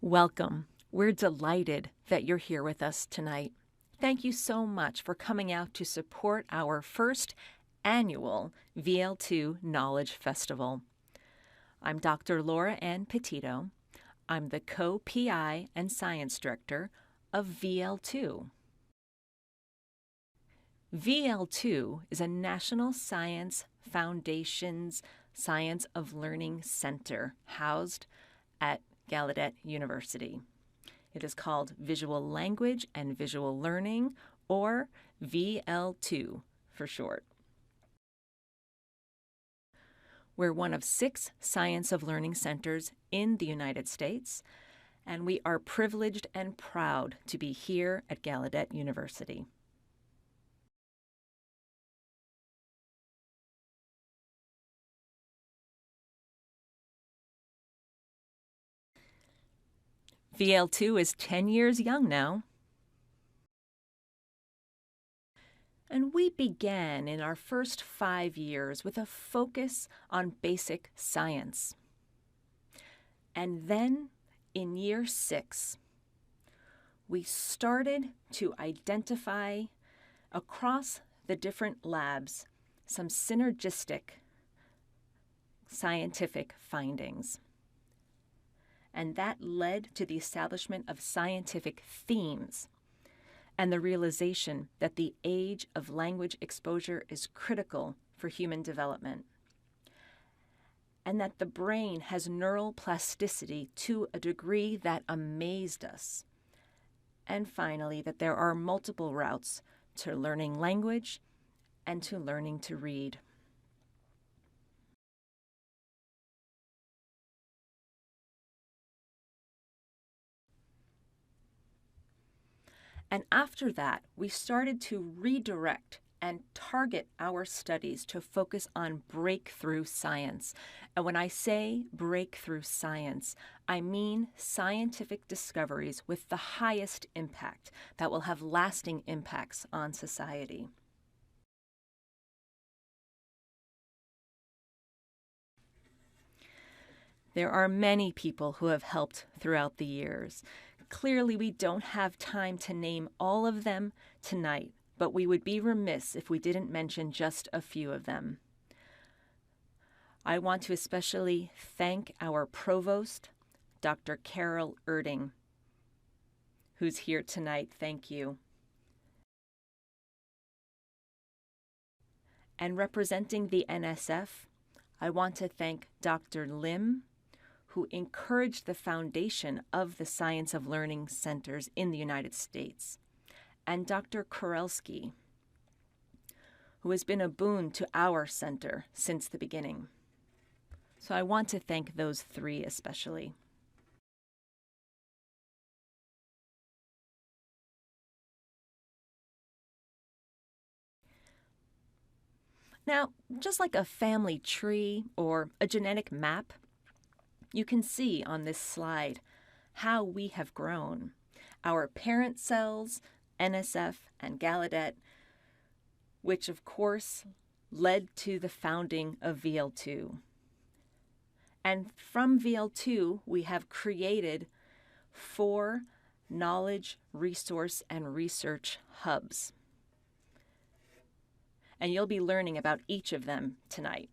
Welcome. We're delighted that you're here with us tonight. Thank you so much for coming out to support our first annual VL2 Knowledge Festival. I'm Dr. Laura Ann Petito. I'm the co-PI and Science Director of VL2. VL2 is a National Science Foundation's Science of Learning Center housed at Gallaudet University. It is called Visual Language and Visual Learning, or VL2 for short. We're one of 6 Science of Learning centers in the United States, and we are privileged and proud to be here at Gallaudet University. VL2 is 10 years young now. And we began in our first 5 years with a focus on basic science. And then in year 6, we started to identify across the different labs some synergistic scientific findings. And that led to the establishment of scientific themes and the realization that the age of language exposure is critical for human development, and that the brain has neural plasticity to a degree that amazed us. And finally, that there are multiple routes to learning language and to learning to read. And after that, we started to redirect and target our studies to focus on breakthrough science. And when I say breakthrough science, I mean scientific discoveries with the highest impact that will have lasting impacts on society. There are many people who have helped throughout the years. Clearly, we don't have time to name all of them tonight, but we would be remiss if we didn't mention just a few of them. I want to especially thank our provost, Dr. Carol Erding, who's here tonight. Thank you. And representing the NSF, I want to thank Dr. Lim, who encouraged the foundation of the Science of Learning centers in the United States, and Dr. Kurelski, who has been a boon to our center since the beginning. So I want to thank those 3 especially. Now, just like a family tree or a genetic map, you can see on this slide how we have grown. Our parent cells, NSF and Gallaudet, which of course led to the founding of VL2. And from VL2, we have created 4 knowledge, resource, and research hubs. And you'll be learning about each of them tonight.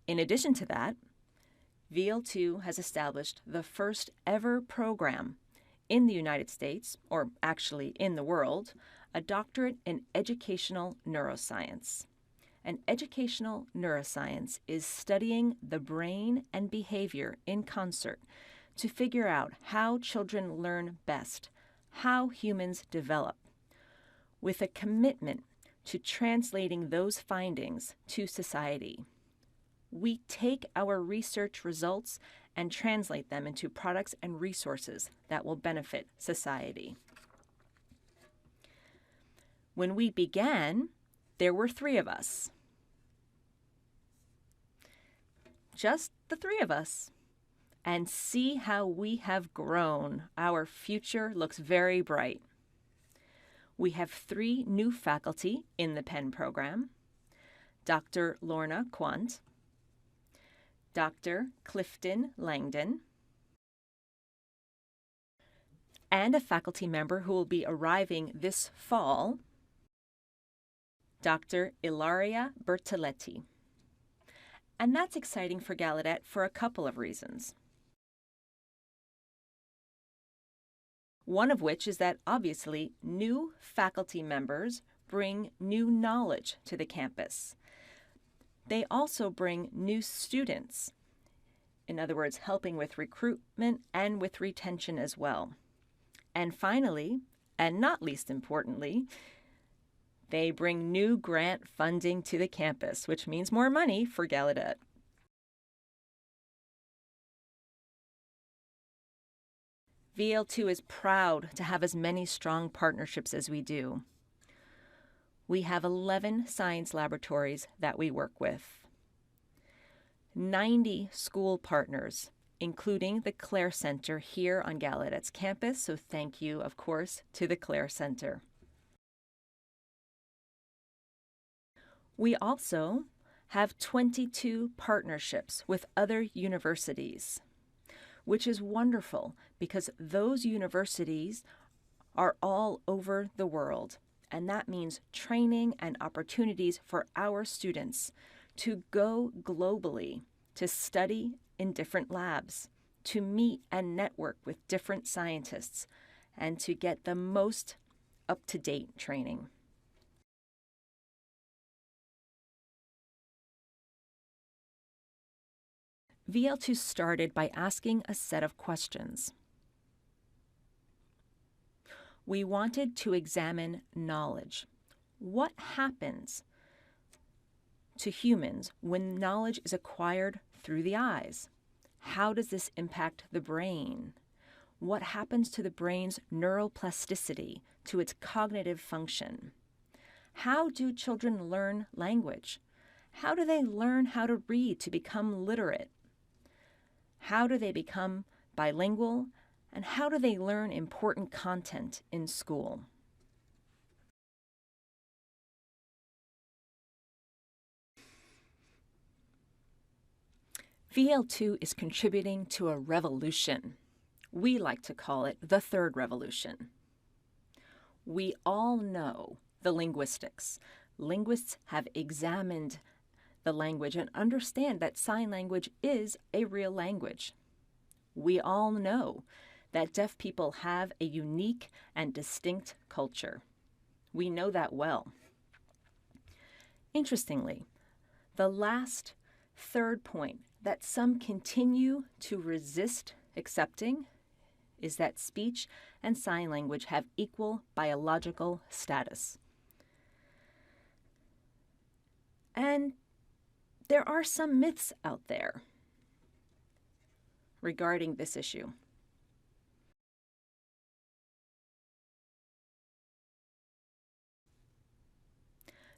In addition to that, VL2 has established the first ever program in the United States, or actually in the world, a doctorate in educational neuroscience. And educational neuroscience is studying the brain and behavior in concert to figure out how children learn best, how humans develop, with a commitment to translating those findings to society. We take our research results and translate them into products and resources that will benefit society. When we began, there were 3 of us. Just the 3 of us. And see how we have grown. Our future looks very bright. We have 3 new faculty in the Penn program: Dr. Lorna Quant, Dr. Clifton Langdon, and a faculty member who will be arriving this fall, Dr. Ilaria Bertoletti. And that's exciting for Gallaudet for a couple of reasons. One of which is that obviously new faculty members bring new knowledge to the campus. They also bring new students, in other words, helping with recruitment and with retention as well. And finally, and not least importantly, they bring new grant funding to the campus, which means more money for Gallaudet. VL2 is proud to have as many strong partnerships as we do. We have 11 science laboratories that we work with, 90 school partners, including the Clare Center here on Gallaudet's campus, so thank you, of course, to the Clare Center. We also have 22 partnerships with other universities, which is wonderful because those universities are all over the world, and that means training and opportunities for our students to go globally, to study in different labs, to meet and network with different scientists, and to get the most up-to-date training. VL2 started by asking a set of questions. We wanted to examine knowledge. What happens to humans when knowledge is acquired through the eyes? How does this impact the brain? What happens to the brain's neuroplasticity, to its cognitive function? How do children learn language? How do they learn how to read to become literate? How do they become bilingual? And how do they learn important content in school? VL2 is contributing to a revolution. We like to call it the third revolution. We all know the linguistics. Linguists have examined the language and understand that sign language is a real language. We all know that deaf people have a unique and distinct culture. We know that well. Interestingly, the last third point that some continue to resist accepting is that speech and sign language have equal biological status. And there are some myths out there regarding this issue.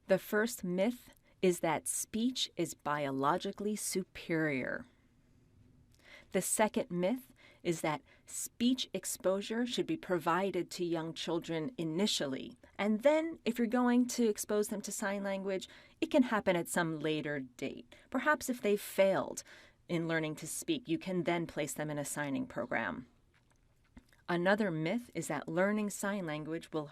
The first myth is that speech is biologically superior. The second myth is that speech exposure should be provided to young children initially, and then if you're going to expose them to sign language, it can happen at some later date. Perhaps if they've failed in learning to speak, you can then place them in a signing program. Another myth is that learning sign language will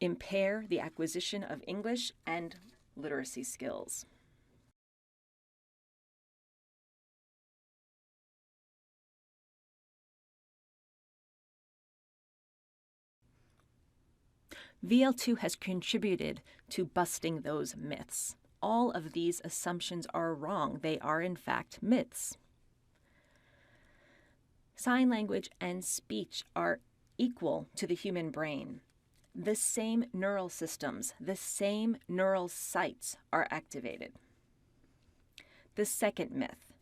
impair the acquisition of English and literacy skills. VL2 has contributed to busting those myths. All of these assumptions are wrong. They are, in fact, myths. Sign language and speech are equal to the human brain. The same neural systems, the same neural sites are activated. The second myth,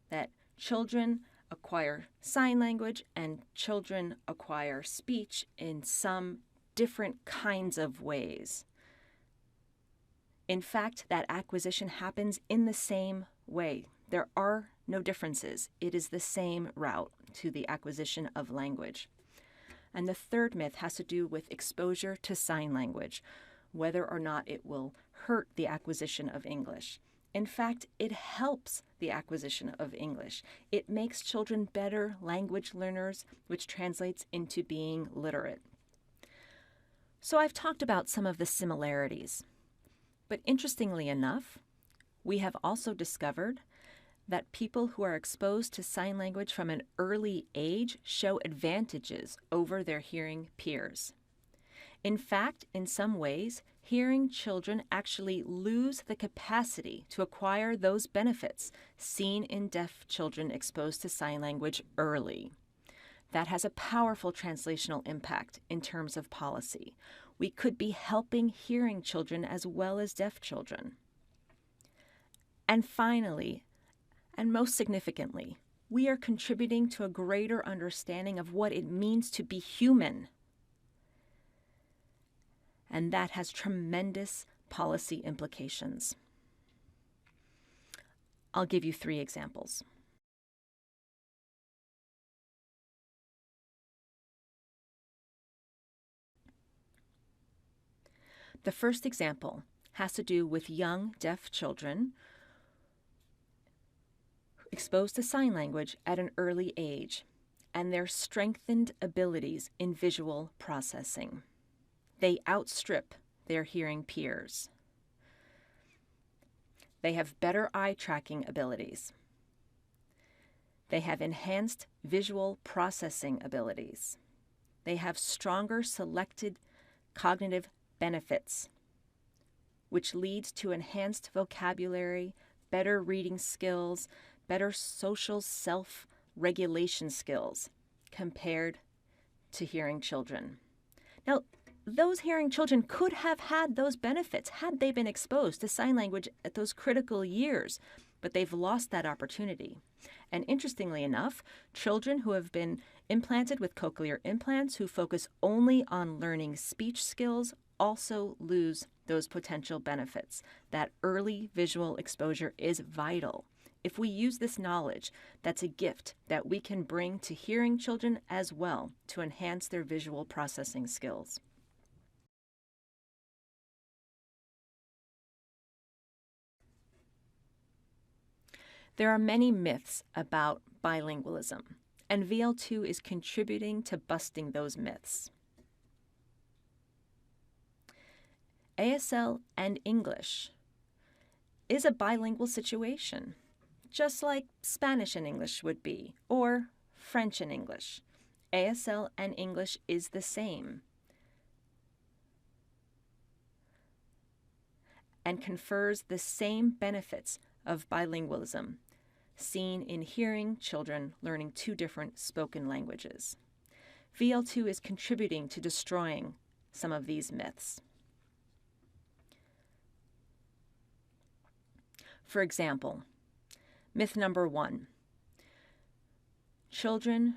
that children acquire sign language and children acquire speech in some different kinds of ways. In fact, that acquisition happens in the same way. There are no differences. It is the same route to the acquisition of language. And the third myth has to do with exposure to sign language, whether or not it will hurt the acquisition of English. In fact, it helps the acquisition of English. It makes children better language learners, which translates into being literate. So I've talked about some of the similarities. But interestingly enough, we have also discovered that people who are exposed to sign language from an early age show advantages over their hearing peers. In fact, in some ways, hearing children actually lose the capacity to acquire those benefits seen in deaf children exposed to sign language early. That has a powerful translational impact in terms of policy. We could be helping hearing children as well as deaf children. And finally, and most significantly, we are contributing to a greater understanding of what it means to be human. And that has tremendous policy implications. I'll give you 3 examples. The first example has to do with young deaf children exposed to sign language at an early age and their strengthened abilities in visual processing. They outstrip their hearing peers. They have better eye tracking abilities. They have enhanced visual processing abilities. They have stronger selected cognitive benefits, which leads to enhanced vocabulary, better reading skills, better social self-regulation skills compared to hearing children. Now, those hearing children could have had those benefits had they been exposed to sign language at those critical years, but they've lost that opportunity. And interestingly enough, children who have been implanted with cochlear implants who focus only on learning speech skills also lose those potential benefits. That early visual exposure is vital. If we use this knowledge, that's a gift that we can bring to hearing children as well to enhance their visual processing skills. There are many myths about bilingualism, and VL2 is contributing to busting those myths. ASL and English is a bilingual situation, just like Spanish and English would be, or French and English. ASL and English is the same and confers the same benefits of bilingualism seen in hearing children learning 2 different spoken languages. VL2 is contributing to destroying some of these myths. For example, myth number 1. Children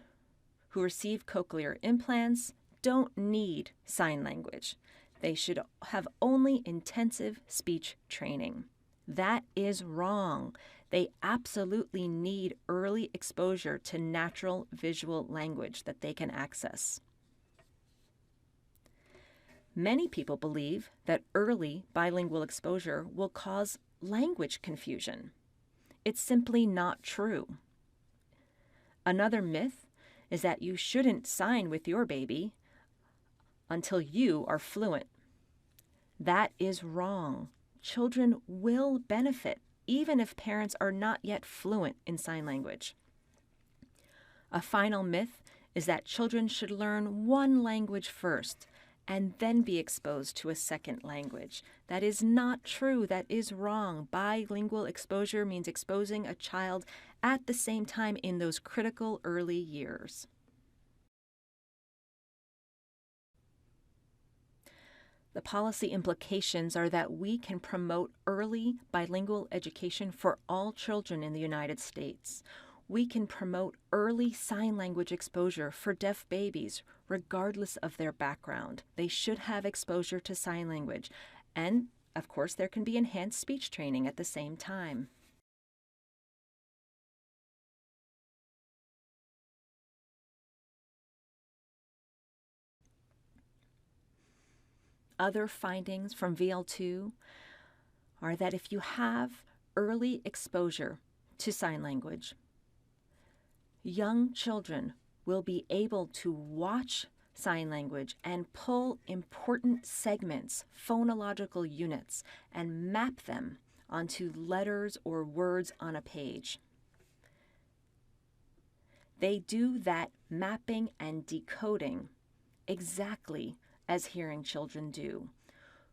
who receive cochlear implants don't need sign language. They should have only intensive speech training. That is wrong. They absolutely need early exposure to natural visual language that they can access. Many people believe that early bilingual exposure will cause language confusion. It's simply not true. Another myth is that you shouldn't sign with your baby until you are fluent. That is wrong. Children will benefit even if parents are not yet fluent in sign language. A final myth is that children should learn one language first and then be exposed to a second language. That is not true. That is wrong. Bilingual exposure means exposing a child at the same time in those critical early years. The policy implications are that we can promote early bilingual education for all children in the United States. We can promote early sign language exposure for deaf babies, regardless of their background. They should have exposure to sign language. And, of course, there can be enhanced speech training at the same time. Other findings from VL2 are that if you have early exposure to sign language, young children will be able to watch sign language and pull important segments, phonological units, and map them onto letters or words on a page. They do that mapping and decoding exactly as hearing children do,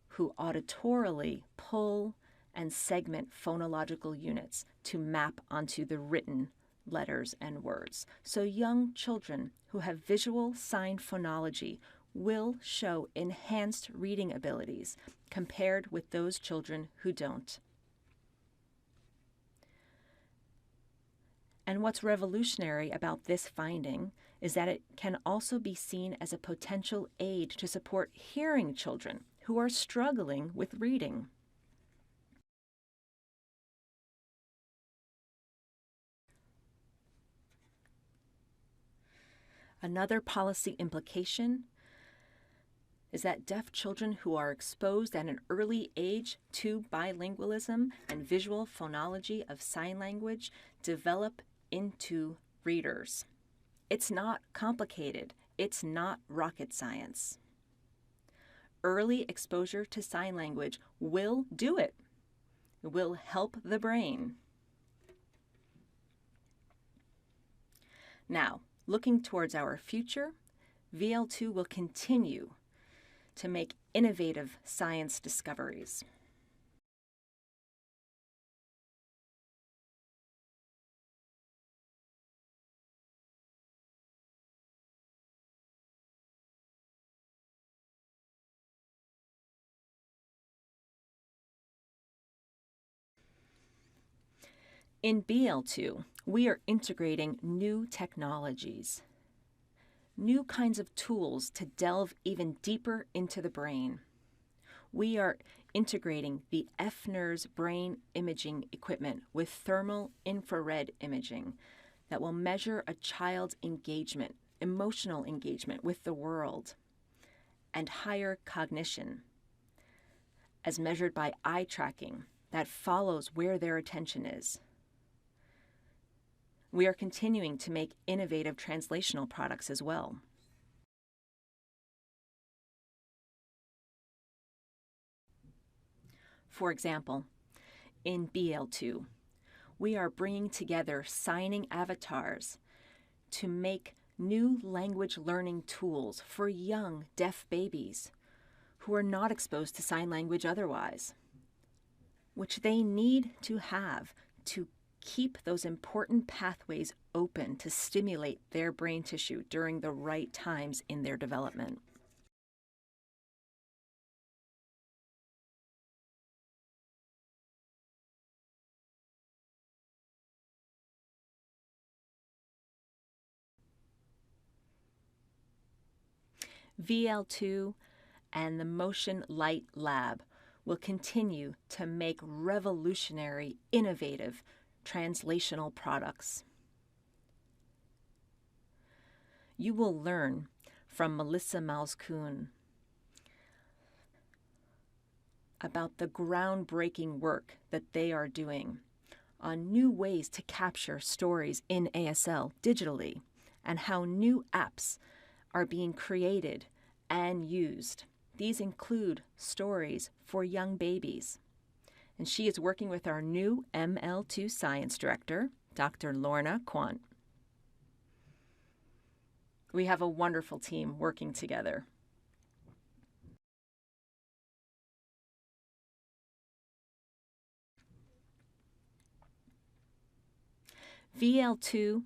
who auditorily pull and segment phonological units to map onto the written letters and words. So young children who have visual sign phonology will show enhanced reading abilities compared with those children who don't. And what's revolutionary about this finding is that it can also be seen as a potential aid to support hearing children who are struggling with reading. Another policy implication is that deaf children who are exposed at an early age to bilingualism and visual phonology of sign language develop into readers. It's not complicated. It's not rocket science. Early exposure to sign language will do it. It will help the brain. Now, looking towards our future, VL2 will continue to make innovative science discoveries. In BL2, we are integrating new technologies, new kinds of tools to delve even deeper into the brain. We are integrating the FNIRS brain imaging equipment with thermal infrared imaging that will measure a child's engagement, emotional engagement with the world, and higher cognition, as measured by eye tracking that follows where their attention is. We are continuing to make innovative translational products as well. For example, in BL2, we are bringing together signing avatars to make new language learning tools for young deaf babies who are not exposed to sign language otherwise, which they need to have to keep those important pathways open to stimulate their brain tissue during the right times in their development. VL2 and the Motion Light Lab will continue to make revolutionary, innovative translational products. You will learn from Melissa Malzkuhn about the groundbreaking work that they are doing on new ways to capture stories in ASL digitally and how new apps are being created and used. These include stories for young babies. And she is working with our new ML2 Science Director, Dr. Lorna Quant. We have a wonderful team working together. VL2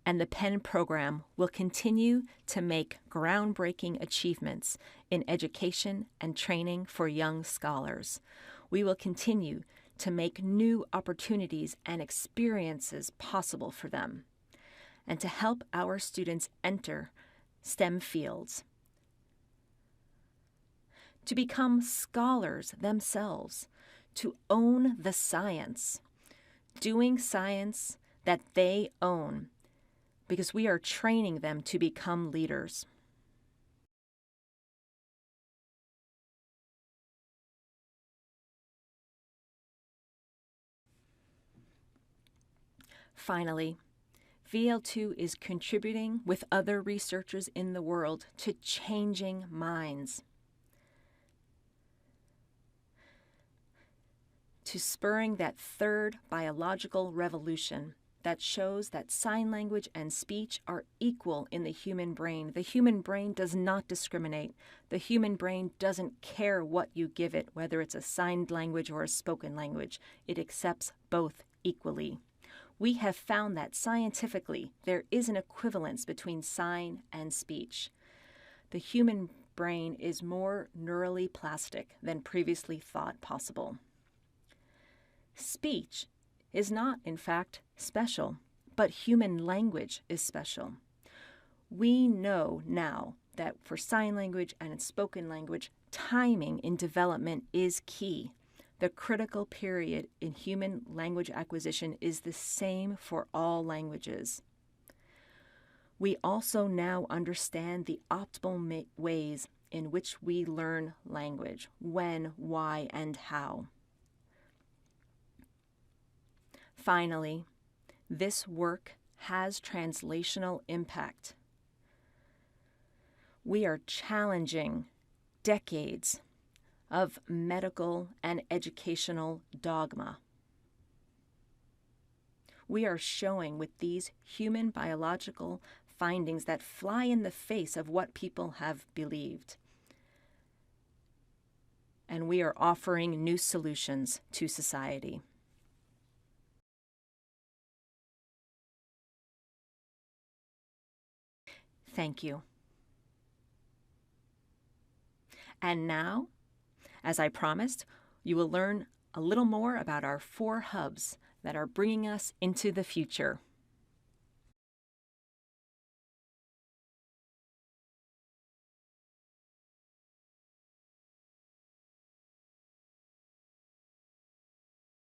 and the PEN program will continue to make groundbreaking achievements in education and training for young scholars. We will continue to make new opportunities and experiences possible for them, and to help our students enter STEM fields, to become scholars themselves, to own the science, doing science that they own, because we are training them to become leaders. Finally, VL2 is contributing with other researchers in the world to changing minds, to spurring that third biological revolution that shows that sign language and speech are equal in the human brain. The human brain does not discriminate. The human brain doesn't care what you give it, whether it's a signed language or a spoken language. It accepts both equally. We have found that scientifically there is an equivalence between sign and speech. The human brain is more neurally plastic than previously thought possible. Speech is not, in fact, special, but human language is special. We know now that for sign language and in spoken language, timing in development is key. The critical period in human language acquisition is the same for all languages. We also now understand the optimal ways in which we learn language, when, why, and how. Finally, this work has translational impact. We are challenging decades of medical and educational dogma. We are showing with these human biological findings that fly in the face of what people have believed. And we are offering new solutions to society. Thank you. And now, as I promised, you will learn a little more about our 4 hubs that are bringing us into the future.